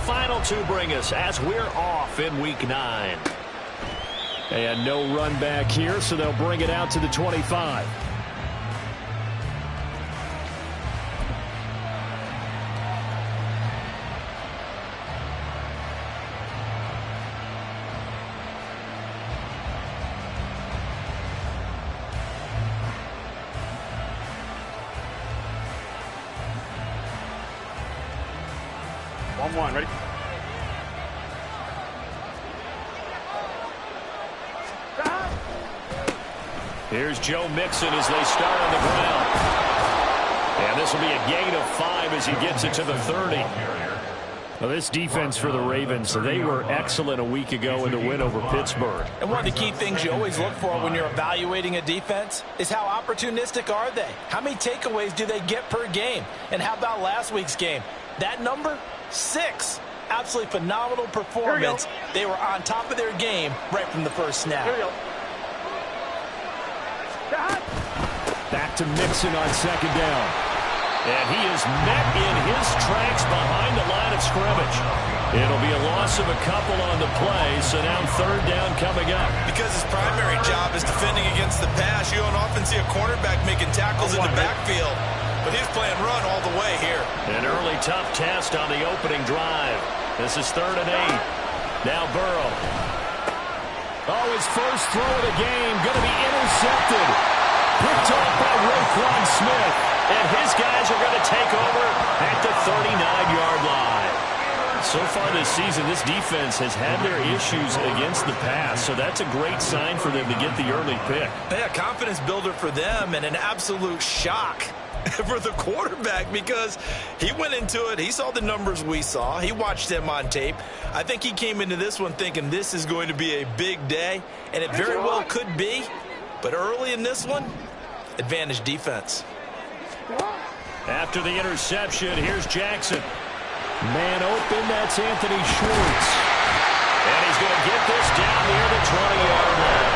final two bring us as we're off in Week 9. And no run back here, so they'll bring it out to the 25. One, ready? Here's Joe Mixon as they start on the ground. And this will be a gain of 5 as he gets it to the 30. Well, this defense for the Ravens, they were excellent a week ago in the win over Pittsburgh. And one of the key things you always look for when you're evaluating a defense is how opportunistic are they? How many takeaways do they get per game? And how about last week's game? That number, 6. Absolutely phenomenal performance. They were on top of their game right from the first snap. Back to Mixon on second down. And he is met in his tracks behind the line of scrimmage. It'll be a loss of a couple on the play, so now third down coming up. Because his primary job is defending against the pass, you don't often see a cornerback making tackles in the backfield. But he's playing run all the way here. An early tough test on the opening drive. This is 3rd and 8. Now Burrow. Oh, his first throw of the game going to be intercepted. Picked off by Roquan Smith. And his guys are going to take over at the 39-yard line. So far this season, this defense has had their issues against the pass, so that's a great sign for them to get the early pick. Yeah, confidence builder for them and an absolute shock for the quarterback because he went into it. He saw the numbers we saw. He watched them on tape. I think he came into this one thinking this is going to be a big day, and it very well could be. But early in this one, advantage defense. After the interception, here's Jackson. Man open, that's Anthony Schwartz. And he's going to get this down near the 20-yard line.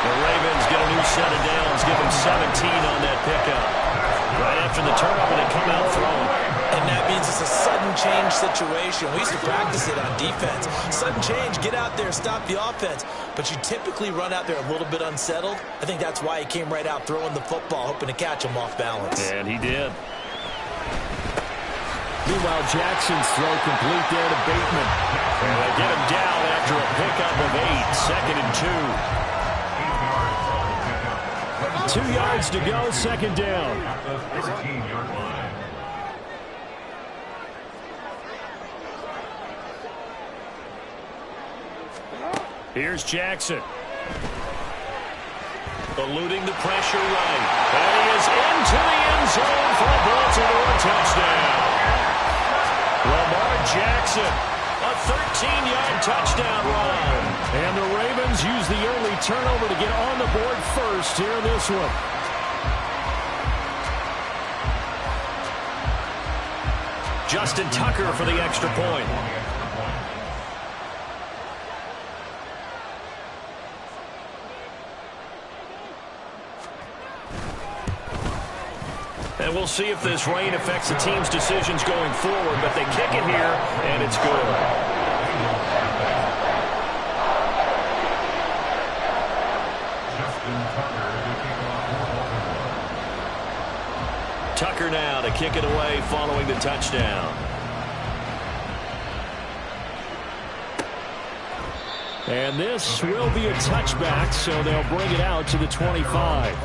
The Ravens get a new set of downs, give them 17 on that pickup. Right after the turnover, they come out throwing. And that means it's a sudden change situation. We used to practice it on defense. Sudden change, get out there, stop the offense. But you typically run out there a little bit unsettled. I think that's why he came right out throwing the football, hoping to catch him off balance. And he did. Meanwhile, Jackson's throw complete there to Bateman. And they get him down after a pickup of 8, 2nd and 2. 2 yards to go, second down. Here's Jackson. Eluding the pressure right. And he is into the end zone for a Baltimore touchdown. Lamar Jackson, a 13-yard touchdown run. And the Ravens use the early turnover to get on the board first here in this one. Justin Tucker for the extra point. And we'll see if this rain affects the team's decisions going forward, but they kick it here, and it's good. Tucker now to kick it away following the touchdown. And this will be a touchback, so they'll bring it out to the 25.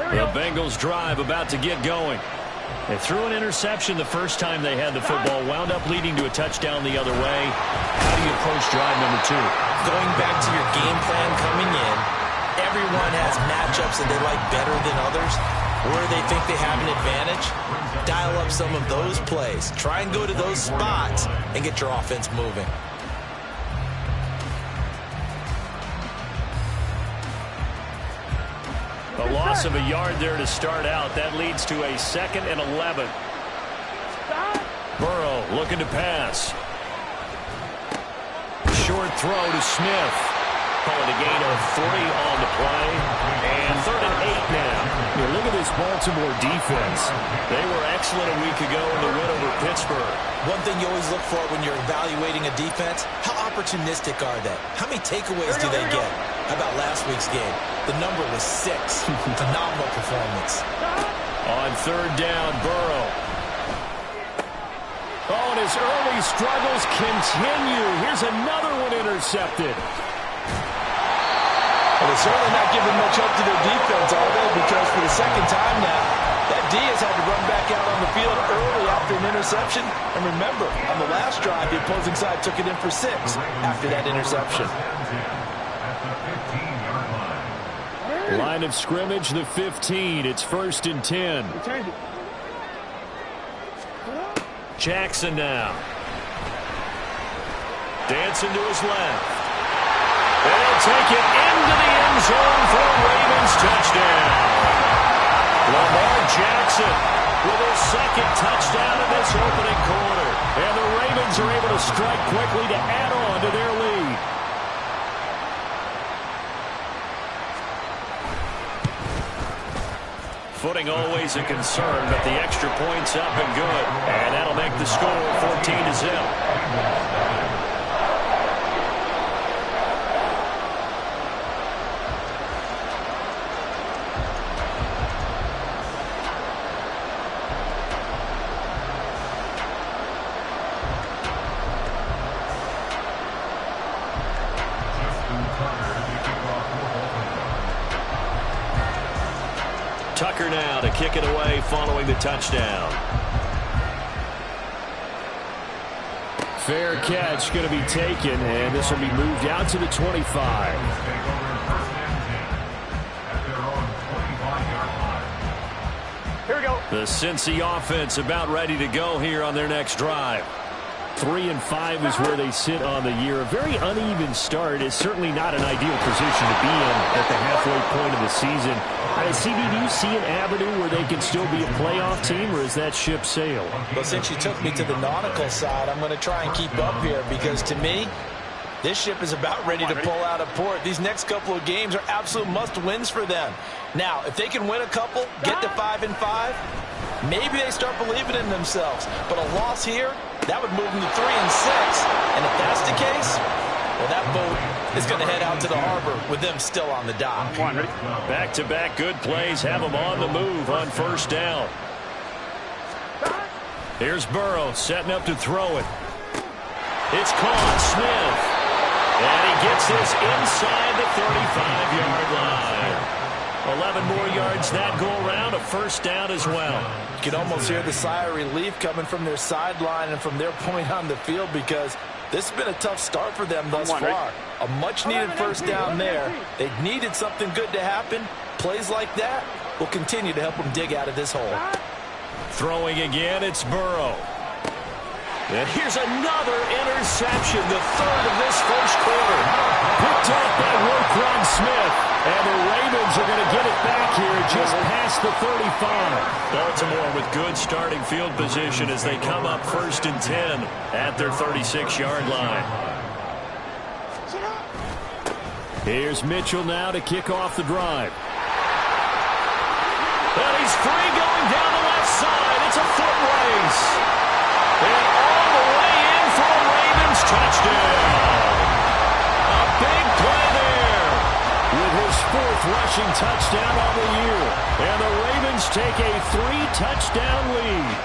The Bengals drive about to get going. They threw an interception the first time they had the football, wound up leading to a touchdown the other way. How do you approach drive number 2? Going back to your game plan coming in, everyone has matchups that they like better than others. Where they think they have an advantage, dial up some of those plays. Try and go to those spots and get your offense moving. A loss of a yard there to start out. That leads to a 2nd and 11. Burrow looking to pass. Short throw to Smith. Calling a gain of 3 on the play. And 3rd and 8 now. Yeah, look at this Baltimore defense. They were excellent a week ago in the win over Pittsburgh. One thing you always look for when you're evaluating a defense, how opportunistic are they? How many takeaways do they get? How about last week's game? The number was 6. Phenomenal performance. On third down, Burrow. Oh, and his early struggles continue. Here's another one intercepted. Well, they're certainly not giving much hope to their defense, are they? Because for the second time now, that D has had to run back out on the field early after an interception. And remember, on the last drive, the opposing side took it in for 6 after that interception. Line of scrimmage, the 15. It's 1st and 10. Jackson now. Dancing to his left. They'll take it into the end zone for a Ravens touchdown. Lamar Jackson with his 2nd touchdown in this opening quarter. And the Ravens are able to strike quickly to add on to their lead. Footing always a concern, but the extra point's up and good. And that'll make the score 14-0. Tucker now to kick it away following the touchdown. Fair catch going to be taken, and this will be moved out to the 25. Here we go. The Cincy offense about ready to go here on their next drive. 3-5 is where they sit on the year. A very uneven start is certainly not an ideal position to be in at the halfway point of the season. CD, do you see an avenue where they can still be a playoff team, or is that ship sailed? Well, since you took me to the nautical side, I'm going to try and keep up here because, to me, this ship is about ready to pull out of port. These next couple of games are absolute must-wins for them. Now, if they can win a couple, get to 5-5, maybe they start believing in themselves. But a loss here, that would move them to 3-6. And if that's the case, well, that boat is going to head out to the harbor with them still on the dock. Back-to-back good plays have them on the move on 1st down. Here's Burrow setting up to throw it. It's caught. Smith. And he gets this inside the 35-yard line. 11 more yards that go around, a 1st down as well. You can almost hear the sigh of relief coming from their sideline and from their point on the field because this has been a tough start for them thus far. A much-needed 1st down there. They needed something good to happen. Plays like that will continue to help them dig out of this hole. Throwing again, it's Burrow. And here's another interception, the 3rd of this 1st quarter. Picked off by Roquan Smith. And the Ravens are going to get it back here just past the 35. Baltimore with good starting field position as they come up 1st and 10 at their 36-yard line. Here's Mitchell now to kick off the drive. And he's free going down the left side. It's a foot race. And all the way in for a Ravens touchdown. A big play there with his 4th rushing touchdown of the year. And the Ravens take a 3-touchdown lead.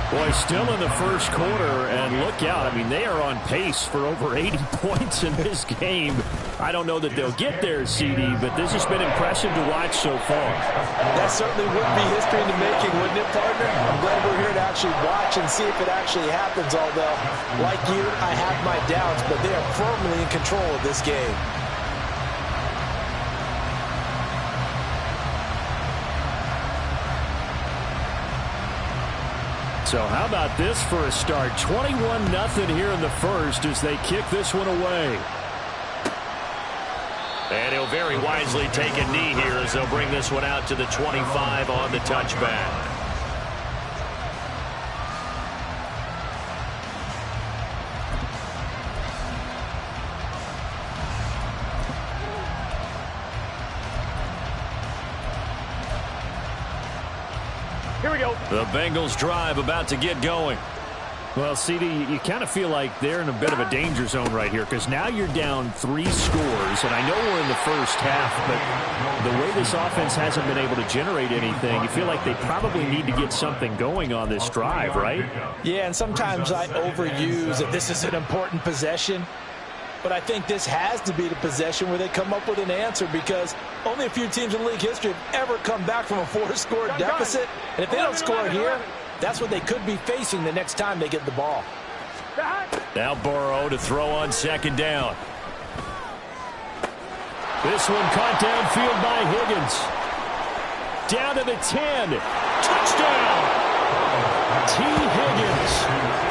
Boy, still in the 1st quarter, and look out. I mean, they are on pace for over 80 points in this game. I don't know that they'll get there, CD, but this has been impressive to watch so far. That certainly would be history in the making, wouldn't it, partner? I'm glad we're here to actually watch and see if it actually happens, although, like you, I have my doubts, but they are firmly in control of this game. So how about this for a start? 21-0 here in the 1st as they kick this one away. And he'll very wisely take a knee here as they'll bring this one out to the 25 on the touchback. Here we go. The Bengals drive about to get going. Well, CD, you kind of feel like they're in a bit of a danger zone right here because now you're down 3 scores, and I know we're in the first half, but the way this offense hasn't been able to generate anything, you feel like they probably need to get something going on this drive, right? Yeah, and sometimes I overuse that this is an important possession, but I think this has to be the possession where they come up with an answer because only a few teams in league history have ever come back from a 4-score deficit, and if they don't score here, that's what they could be facing the next time they get the ball. Now Burrow to throw on second down. This one caught downfield by Higgins. Down to the 10. Touchdown! T. Higgins,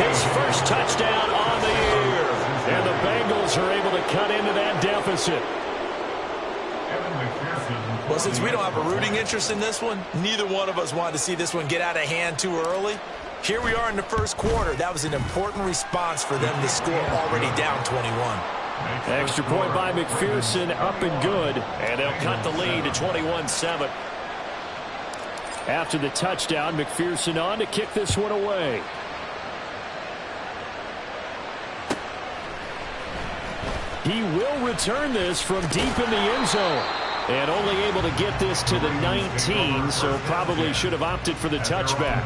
his first touchdown on the year. And the Bengals are able to cut into that deficit. Well, since we don't have a rooting interest in this one, neither one of us wanted to see this one get out of hand too early. Here we are in the first quarter. That was an important response for them to score already down 21. Extra point by McPherson, up and good. And they'll cut the lead to 21-7. After the touchdown, McPherson on to kick this one away. He will return this from deep in the end zone. And only able to get this to the 19, so probably should have opted for the touchback.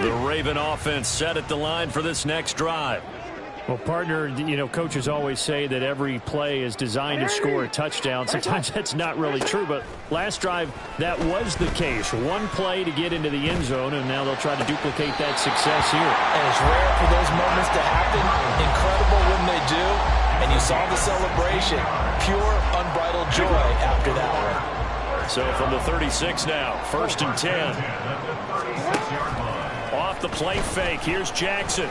The Raven offense set at the line for this next drive. Well, partner, you know, coaches always say that every play is designed to score a touchdown. Sometimes that's not really true, but last drive, that was the case. One play to get into the end zone, and now they'll try to duplicate that success here. And it's rare for those moments to happen. Incredible when they do. And you saw the celebration. Pure, unbridled joy after that one. So from the 36 now, 1st and 10. Off the play fake, here's Jackson.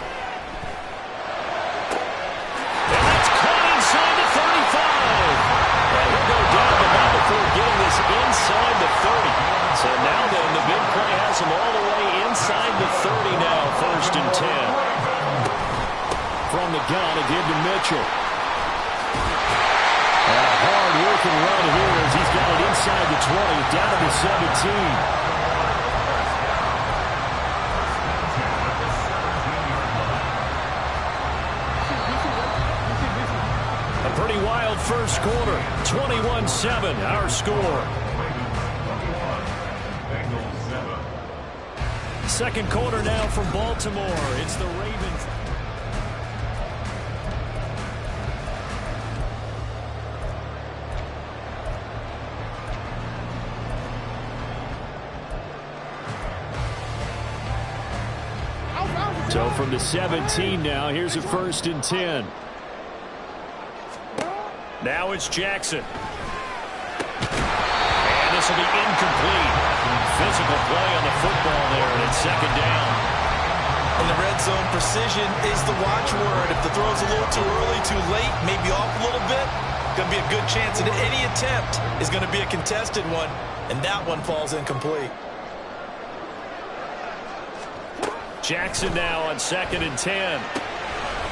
Inside the 35. And he'll go down the line before getting this inside the 30. So now then, the big play has him all the way inside the 30 now, 1st and 10. From the gun, it did to Mitchell. And a hard-working run here as he's got it inside the 20, down to the 17. Pretty wild first quarter. 21-7, our score. Second quarter now from Baltimore. It's the Ravens. So from the 17 now, here's a 1st and 10. Now it's Jackson. And this will be incomplete. Physical play on the football there, and it's second down. In the red zone, precision is the watchword. If the throw's a little too early, too late, maybe off a little bit, going to be a good chance that any attempt is going to be a contested one, and that one falls incomplete. Jackson now on 2nd and 10.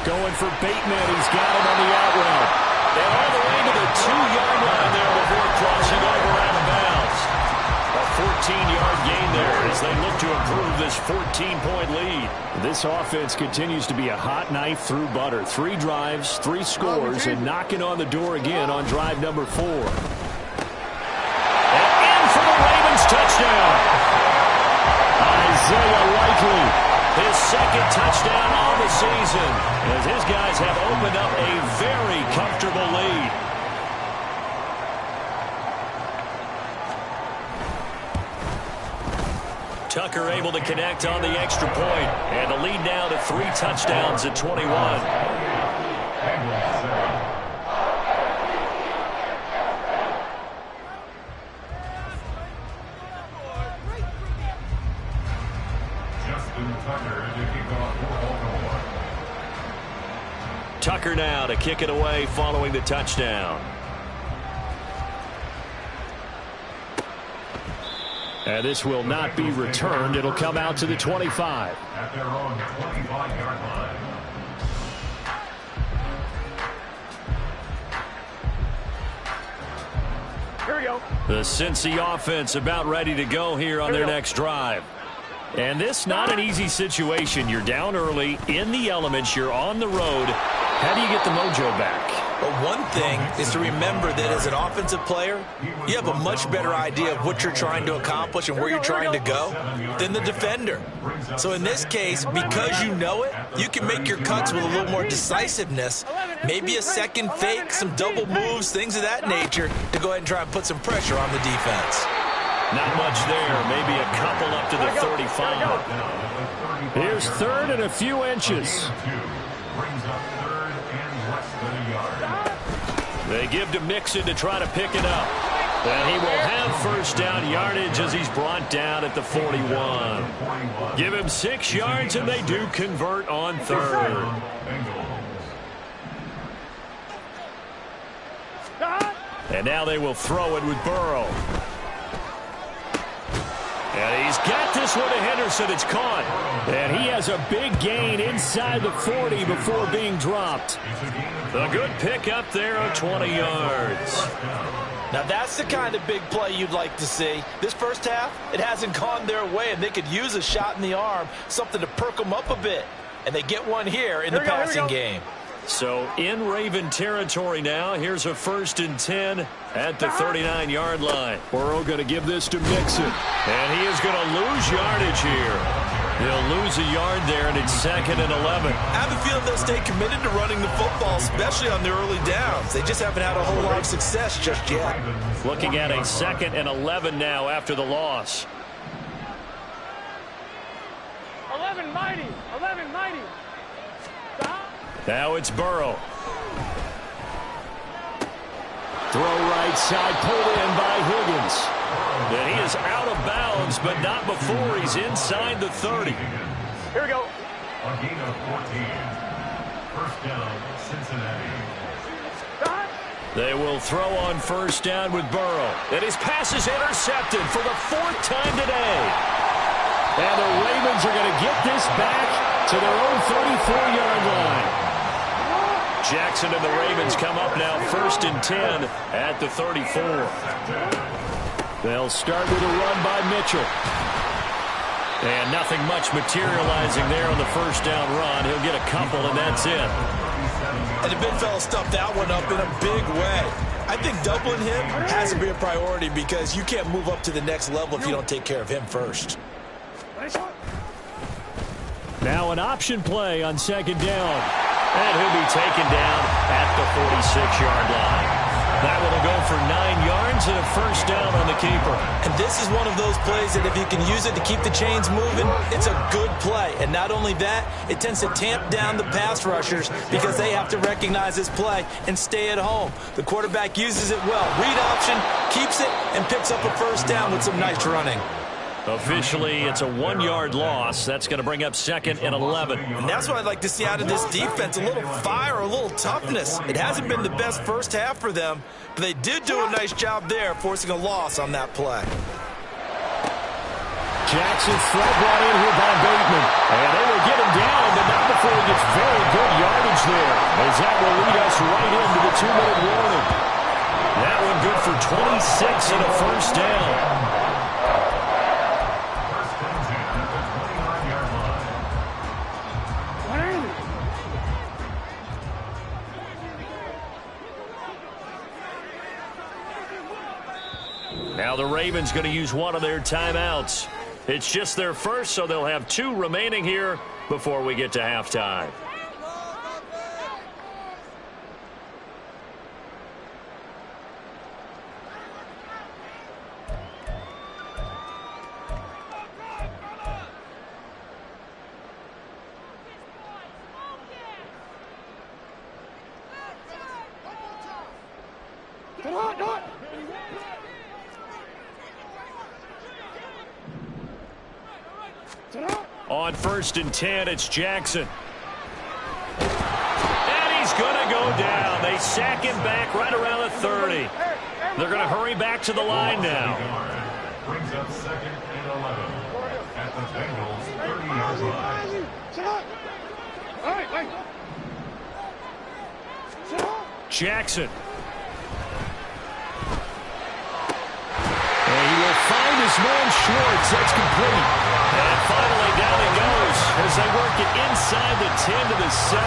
Going for Bateman. He's got him on the out route. And all the way to the 2-yard line there before crossing over out of bounds. A 14-yard gain there as they look to improve this 14-point lead. This offense continues to be a hot knife through butter. 3 drives, 3 scores, and knocking on the door again on drive number 4. And in for the Ravens touchdown. Isaiah Likely. His second touchdown on the season as his guys have opened up a very comfortable lead. Tucker able to connect on the extra point, and the lead now to 3 touchdowns at 21. Tucker now to kick it away following the touchdown. And this will not be returned. It'll come out to the 25. At their own 25-yard line. we go. The Cincy offense about ready to go here on their next drive. And this not an easy situation. You're down early, in the elements, you're on the road. How do you get the mojo back? Well, one thing is to remember that as an offensive player, you have a much better idea of what you're trying to accomplish and where you're trying to go than the defender. So in this case, because you know it, you can make your cuts with a little more decisiveness, maybe a second fake, some double moves, things of that nature, to go ahead and try and put some pressure on the defense. Not much there, maybe a couple up to the 35. Here's third and a few inches. They give to Mixon to try to pick it up. And he will have first down yardage as he's brought down at the 41. Give him 6 yards, and they do convert on third. And now they will throw it with Burrow. And he's got this one to Henderson. It's caught. And he has a big gain inside the 40 before being dropped. A good pick up there of 20 yards. Now that's the kind of big play you'd like to see. This first half, it hasn't gone their way, and they could use a shot in the arm, something to perk them up a bit. And they get one here in the passing game. So in Raven territory now. Here's a 1st and 10 at the 39-yard line. Burrow going to give this to Mixon. And he is going to lose yardage here. He'll lose a yard there, and it's 2nd and 11. I have a feeling they'll stay committed to running the football, especially on the early downs. They just haven't had a whole lot of success just yet. Looking at a 2nd and 11 now after the loss. 11 mighty. 11 mighty. Now it's Burrow. Throw right side, pulled in by Higgins. And he is out of bounds, but not before he's inside the 30. Here we go. A gain of 14. First down, Cincinnati. They will throw on first down with Burrow. And his pass is intercepted for the 4th time today. And the Ravens are going to get this back to their own 34-yard line. Jackson and the Ravens come up now 1st and 10 at the 34. They'll start with a run by Mitchell. And nothing much materializing there on the first down run. He'll get a couple, and that's it. And the big fella stuffed that one up in a big way. I think doubling him has to be a priority because you can't move up to the next level if you don't take care of him first. Now an option play on 2nd down. And he'll be taken down at the 46-yard line. That will go for 9 yards and a first down on the keeper. And this is one of those plays that if you can use it to keep the chains moving, it's a good play. And not only that, it tends to tamp down the pass rushers because they have to recognize this play and stay at home. The quarterback uses it well. Read option, keeps it, and picks up a first down with some nice running. Officially, it's a 1-yard loss. That's going to bring up 2nd and 11. And that's what I'd like to see out of this defense, a little fire, a little toughness. It hasn't been the best first half for them, but they did do a nice job there, forcing a loss on that play. Jackson throw brought in here by Bateman. And they will get him down, but not before he gets very good yardage there, as that will lead us right into the 2-minute warning. That one good for 26 and a first down. Now the Ravens going to use one of their timeouts. It's just their first, so they'll have 2 remaining here before we get to halftime. On 1st and 10, it's Jackson. And he's going to go down. They sack him back right around the 30. They're going to hurry back to the line now. Brings up 2nd and 11 at the Bengals 30-yard line. Jackson. his man Schwartz. That's complete. And finally down he goes as they work it inside the 10 to the 7.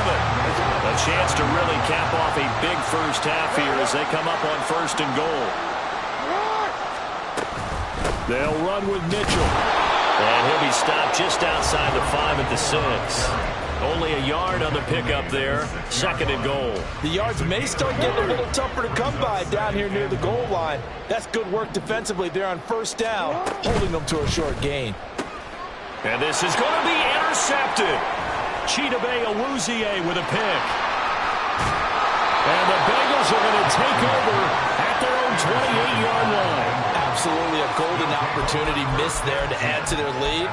A chance to really cap off a big first half here as they come up on 1st and goal. They'll run with Mitchell. And he'll be stopped just outside the 5 at the 6. Only a yard on the pickup there. 2nd and goal. The yards may start getting a little tougher to come by down here near the goal line. That's good work defensively there on 1st down, holding them to a short gain. And this is going to be intercepted. Chidobe Awuzie with a pick. And the Bengals are going to take over at their own 28-yard line. Absolutely a golden opportunity missed there to add to their lead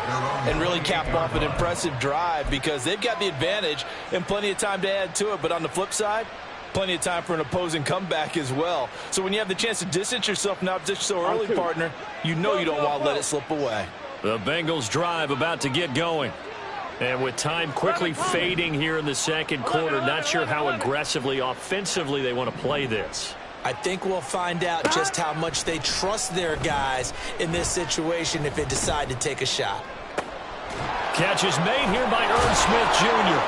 and really cap off an impressive drive because they've got the advantage and plenty of time to add to it. But on the flip side, plenty of time for an opposing comeback as well. So when you have the chance to distance yourself from the opposition so early, partner, you know you don't want to let it slip away. The Bengals drive about to get going. And with time quickly fading here in the 2nd quarter, not sure how aggressively, offensively they want to play this. I think we'll find out just how much they trust their guys in this situation if they decide to take a shot. Catch is made here by Irv Smith Jr.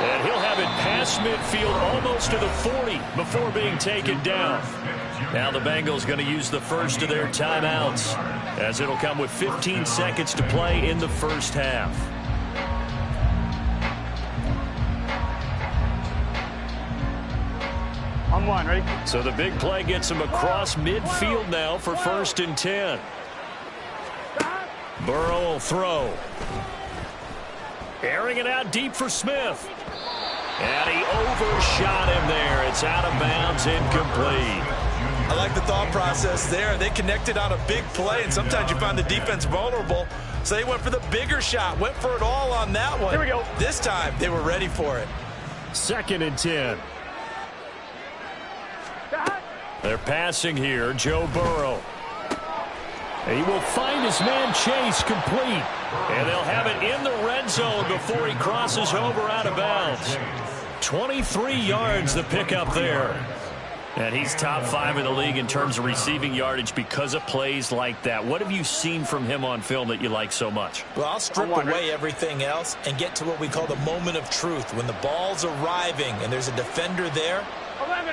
And he'll have it past midfield almost to the 40 before being taken down. Now the Bengals going to use the first of their timeouts as it'll come with 15 seconds to play in the first half. On 1, ready? So the big play gets him across midfield now for 1st and 10. Burrow will throw. Airing it out deep for Smith. And he overshot him there. It's out of bounds, incomplete. I like the thought process there. They connected on a big play, and sometimes you find the defense vulnerable. So they went for the bigger shot, went for it all on that one. Here we go. This time, they were ready for it. 2nd and 10. They're passing here, Joe Burrow. He will find his man Chase complete. And they'll have it in the red zone before he crosses over out of bounds. 23 yards the pickup there. And he's top 5 in the league in terms of receiving yardage because of plays like that. What have you seen from him on film that you like so much? Well, I'll strip away everything else and get to what we call the moment of truth. When the ball's arriving and there's a defender there,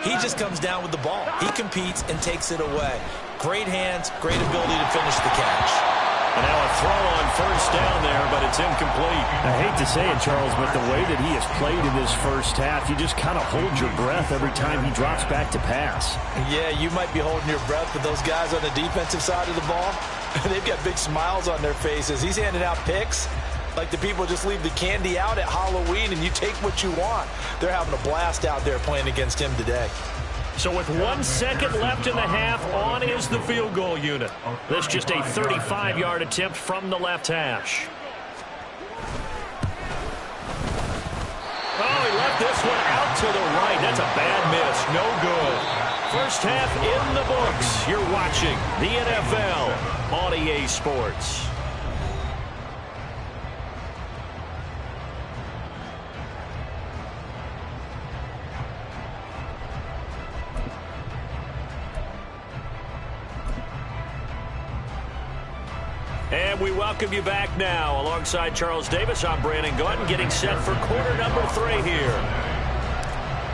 he just comes down with the ball. He competes and takes it away. Great hands, great ability to finish the catch. And now a throw on 1st down there, but it's incomplete. I hate to say it, Charles, but the way that he has played in this first half, you just kind of hold your breath every time he drops back to pass. Yeah, you might be holding your breath, but those guys on the defensive side of the ball, they've got big smiles on their faces. He's handing out picks like the people just leave the candy out at Halloween and you take what you want. They're having a blast out there playing against him today. So with 1 second left in the half, on is the field goal unit. This just a 35-yard attempt from the left hash. Oh, he left this one out to the right. That's a bad miss. No good. First half in the books. You're watching the NFL on EA Sports. And we welcome you back now. Alongside Charles Davis, I'm Brandon Gordon, getting set for quarter number 3 here.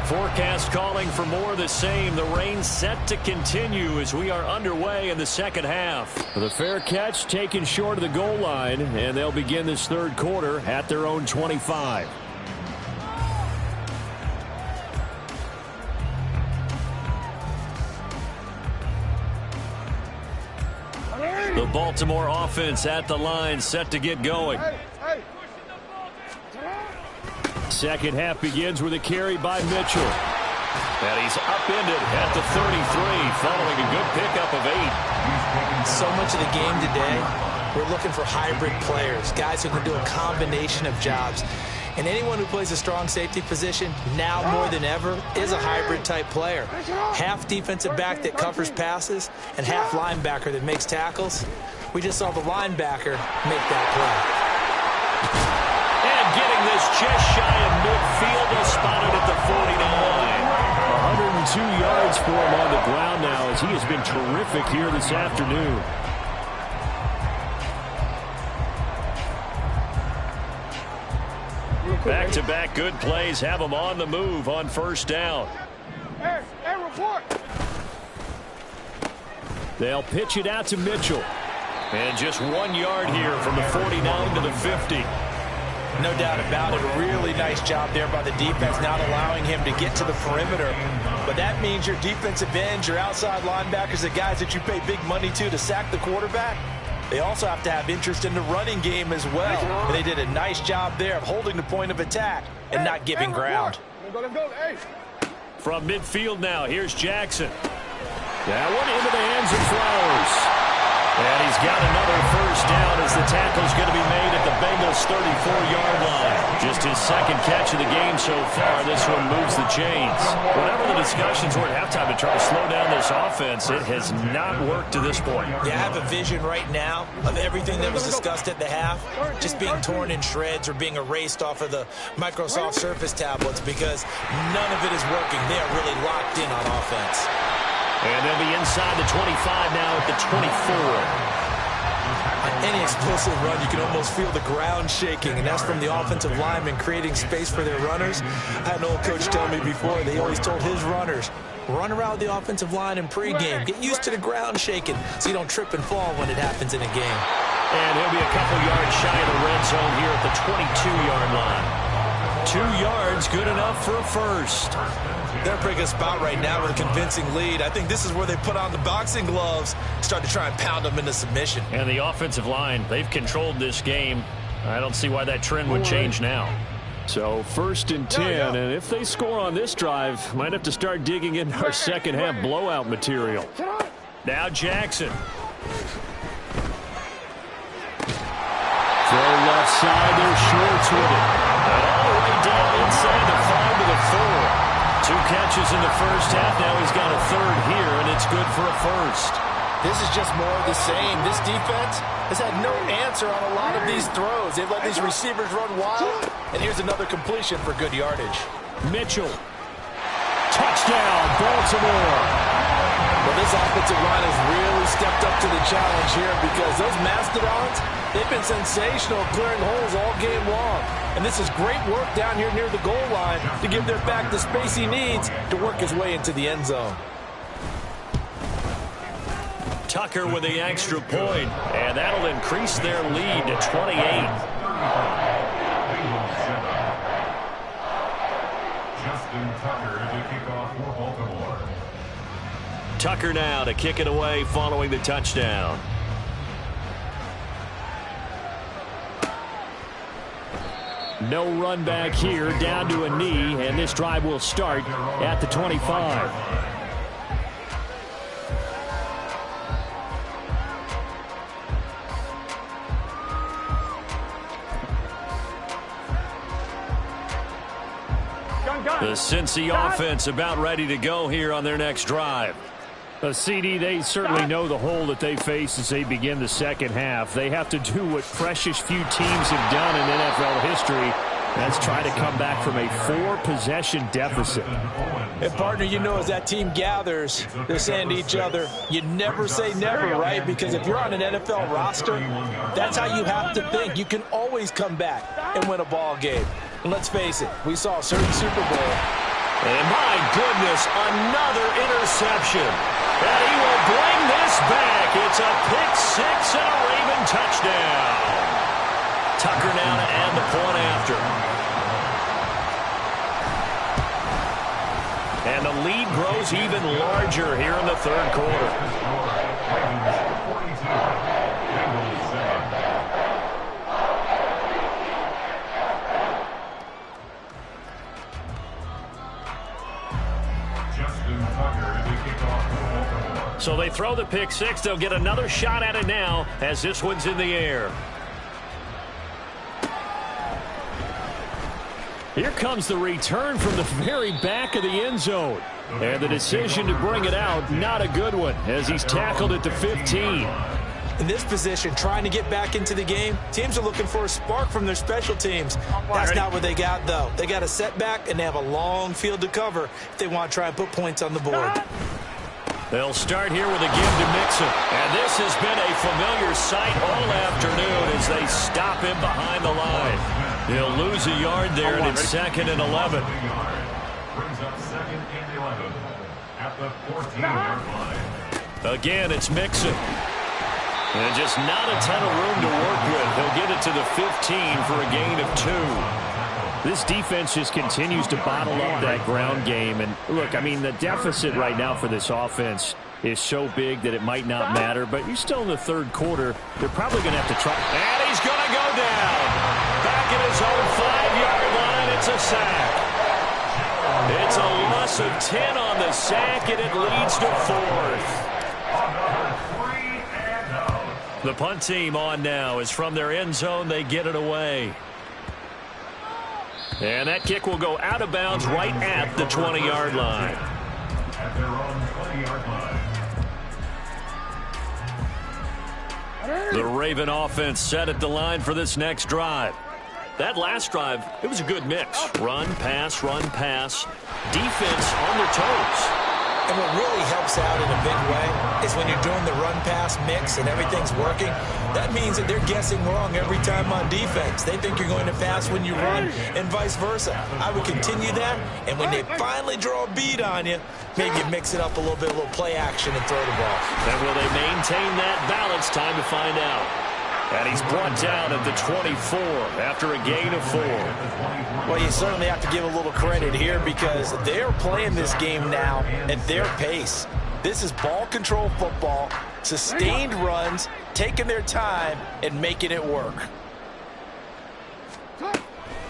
Forecast calling for more of the same. The rain set to continue as we are underway in the second half. The fair catch taken short of the goal line, and they'll begin this 3rd quarter at their own 25. The Baltimore offense at the line, set to get going. Second half begins with a carry by Mitchell. And he's upended at the 33, following a good pickup of 8. So much of the game today, we're looking for hybrid players, guys who can do a combination of jobs. And anyone who plays a strong safety position, now more than ever, is a hybrid-type player. Half defensive back that covers passes and half linebacker that makes tackles. We just saw the linebacker make that play. And getting this just shy of midfield, they'll spot it at the 49. 102 yards for him on the ground now as he has been terrific here this afternoon. Back-to-back good plays have them on the move on first down. Hey, report. They'll pitch it out to Mitchell. And just 1 yard here from the 49 to the 50. No doubt about it. A really nice job there by the defense, not allowing him to get to the perimeter. But that means your defensive ends, your outside linebackers, the guys that you pay big money to sack the quarterback, they also have to have interest in the running game as well. And they did a nice job there of holding the point of attack and not giving ground. Let's go. Hey. From midfield now, here's Jackson. That one into the hands of Flowers. And he's got another first down as the tackle's going to be made at the Bengals' 34-yard line. Just his second catch of the game so far. This one moves the chains. Whatever the discussions were at halftime to try to slow down this offense, it has not worked to this point. Yeah, I have a vision right now of everything that was discussed at the half just being torn in shreds or being erased off of the Microsoft Surface tablets because none of it is working. They are really locked in on offense. And they'll be inside the 25 now at the 24. On any explosive run, you can almost feel the ground shaking, and that's from the offensive linemen creating space for their runners. I had an old coach tell me before, they always told his runners, run around the offensive line in pregame. Get used to the ground shaking so you don't trip and fall when it happens in a game. And he'll be a couple yards shy of the red zone here at the 22-yard line. 2 yards, good enough for a first. They're in a pretty good spot right now with a convincing lead. I think this is where they put on the boxing gloves, start to try and pound them into submission. And the offensive line, they've controlled this game. I don't see why that trend would change now. So 1st and 10, and if they score on this drive, might have to start digging in our second half blowout material. Now Jackson. Throw left side, they're shorts with it. And all the way down inside the 5 to the 4. 2 catches in the first half. Now he's got a third here, and it's good for a first. This is just more of the same. This defense has had no answer on a lot of these throws. They've let these receivers run wild, and here's another completion for good yardage. Mitchell. Touchdown, Baltimore. Well, this offensive line has really stepped up to the challenge here because those Mastodons, they've been sensational clearing holes all game long. And this is great work down here near the goal line to give their back the space he needs to work his way into the end zone. Tucker with the extra point, and that'll increase their lead to 28. Justin Tucker to kick off for Baltimore. Tucker now to kick it away following the touchdown. No run back here, down to a knee, and this drive will start at the 25. The Cincy offense about ready to go here on their next drive. CD, they certainly know the hole that they face as they begin the second half. They have to do what precious few teams have done in NFL history. That's try to come back from a 4-possession deficit. And, partner, you know as that team gathers, they're saying to each other, you never say never, right? Because if you're on an NFL roster, that's how you have to think. You can always come back and win a ball game. And let's face it, we saw a certain Super Bowl. And my goodness, another interception. And he will bring this back. It's a pick-6 and a Raven touchdown. Tucker now to add the point after. And the lead grows even larger here in the third quarter. So they throw the pick-6. They'll get another shot at it now as this one's in the air. Here comes the return from the very back of the end zone. And the decision to bring it out, not a good one, as he's tackled at the 15. In this position, trying to get back into the game, teams are looking for a spark from their special teams. That's not what they got, though. They got a setback, and they have a long field to cover if they want to try and put points on the board. They'll start here with a give to Mixon. And this has been a familiar sight all afternoon as they stop him behind the line. He'll lose a yard there, and it's 2nd and 11. Brings up 2nd and 11 at the 14-yard line. Again, it's Mixon. And just not a ton of room to work with. He'll get it to the 15 for a gain of 2. This defense just continues to bottle up that ground game. And look, I mean, the deficit right now for this offense is so big that it might not matter. But you're still in the 3rd quarter. They're probably going to have to try. And he's going to go down. Back at his own 5-yard line, it's a sack. It's a loss of 10 on the sack, and it leads to 4th. The punt team on now is from their end zone. They get it away. And that kick will go out of bounds right at the 20-yard line. At their own 20-yard line. The Raven offense set at the line for this next drive. That last drive, it was a good mix. Run, pass, defense on their toes. And what really helps out in a big way is when you're doing the run-pass mix and everything's working, that means that they're guessing wrong every time on defense. They think you're going to pass when you run and vice versa. I would continue that, and when they finally draw a bead on you, maybe you mix it up a little bit, a little play action and throw the ball. And will they maintain that balance? Time to find out. And he's brought down at the 24 after a gain of 4. Well, you certainly have to give a little credit here because they're playing this game now at their pace. This is ball control football, sustained runs, taking their time and making it work.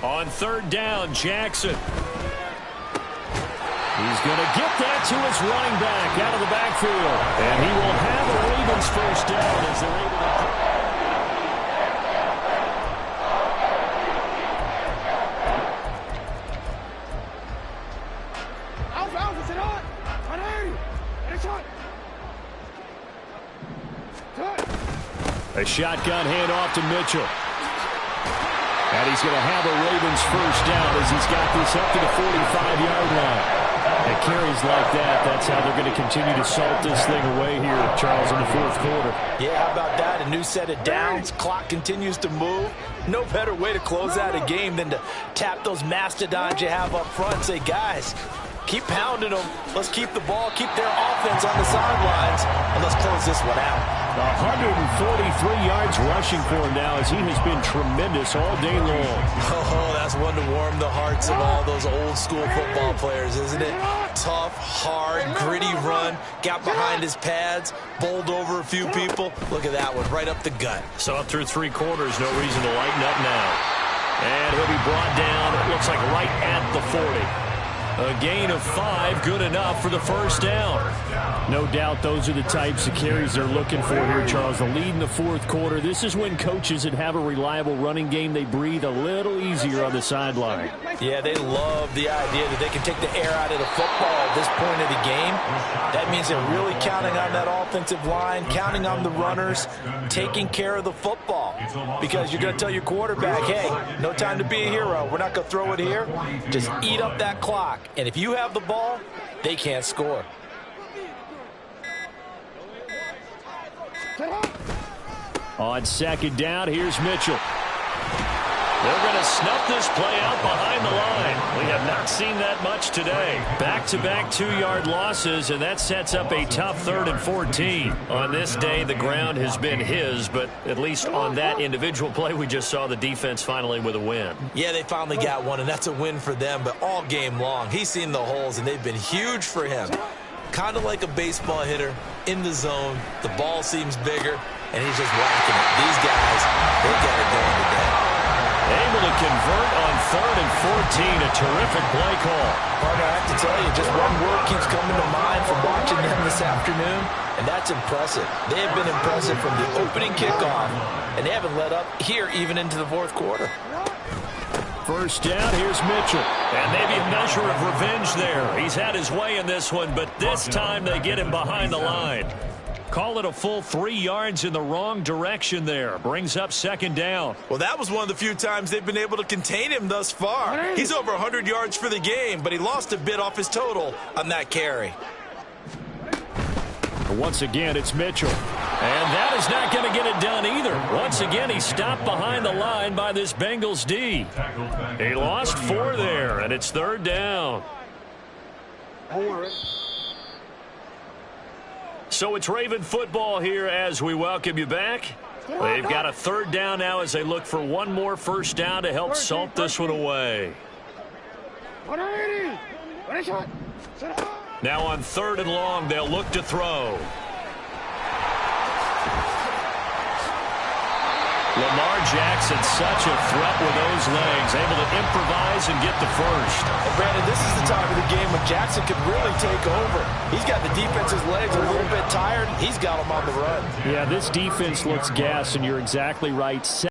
On 3rd down, Jackson. He's going to get that to his running back out of the backfield. And he will have the Ravens first down as they're able to... A shotgun handoff to Mitchell. And he's going to have a Ravens first down as he's got this up to the 45-yard line. And carries like that, that's how they're going to continue to salt this thing away here, Charles, in the 4th quarter. Yeah, how about that? A new set of downs. Clock continues to move. No better way to close out a game than to tap those mastodons you have up front and say, guys, keep pounding them. Let's keep the ball, keep their offense on the sidelines, and let's close this one out. 143 yards rushing for him now as he has been tremendous all day long. Oh, that's one to warm the hearts of all those old school football players, isn't it? Tough, hard, gritty run, got behind his pads, bowled over a few people. Look at that one, right up the gut. So through 3 quarters, no reason to lighten up now. And he'll be brought down, it looks like right at the 40. A gain of 5, good enough for the first down. No doubt those are the types of carries they're looking for here, Charles. The lead in the 4th quarter. This is when coaches that have a reliable running game, they breathe a little easier on the sideline. Yeah, they love the idea that they can take the air out of the football at this point of the game. That means they're really counting on that offensive line, counting on the runners, taking care of the football. Because you're going to tell your quarterback, hey, no time to be a hero. We're not going to throw it here. Just eat up that clock. And if you have the ball, they can't score. On 2nd down, here's Mitchell. They're going to snuff this play out behind the line. We have not seen that much today. Back-to-back 2-yard losses, and that sets up a tough 3rd and 14. On this day, the ground has been his, but at least on that individual play, we just saw the defense finally with a win. Yeah, they finally got one, and that's a win for them, but all game long, he's seen the holes, and they've been huge for him. Kind of like a baseball hitter in the zone. The ball seems bigger, and he's just whacking it. These guys, they got it going today. Able to convert on 3rd and 14. A terrific play call. Partner, I have to tell you, just one word keeps coming to mind from watching them this afternoon, and that's impressive. They have been impressive from the opening kickoff, and they haven't let up here even into the 4th quarter. First down, here's Mitchell. And maybe a measure of revenge there. He's had his way in this one, but this time they get him behind the line. Call it a full 3 yards in the wrong direction there. Brings up 2nd down. Well, that was one of the few times they've been able to contain him thus far. He's over 100 yards for the game, but he lost a bit off his total on that carry. Once again, it's Mitchell. And that is not going to get it done either. Once again, he stopped behind the line by this Bengals D. He lost 4 there, and it's 3rd down. So it's Raven football here as we welcome you back. They've got a 3rd down now as they look for one more first down to help salt this one away. Now on 3rd and long, they'll look to throw. Lamar Jackson, such a threat with those legs, able to improvise and get the first. And Brandon, this is the time of the game when Jackson could really take over. He's got the defense's legs a little bit tired. He's got them on the run. Yeah, this defense looks gassed, and you're exactly right.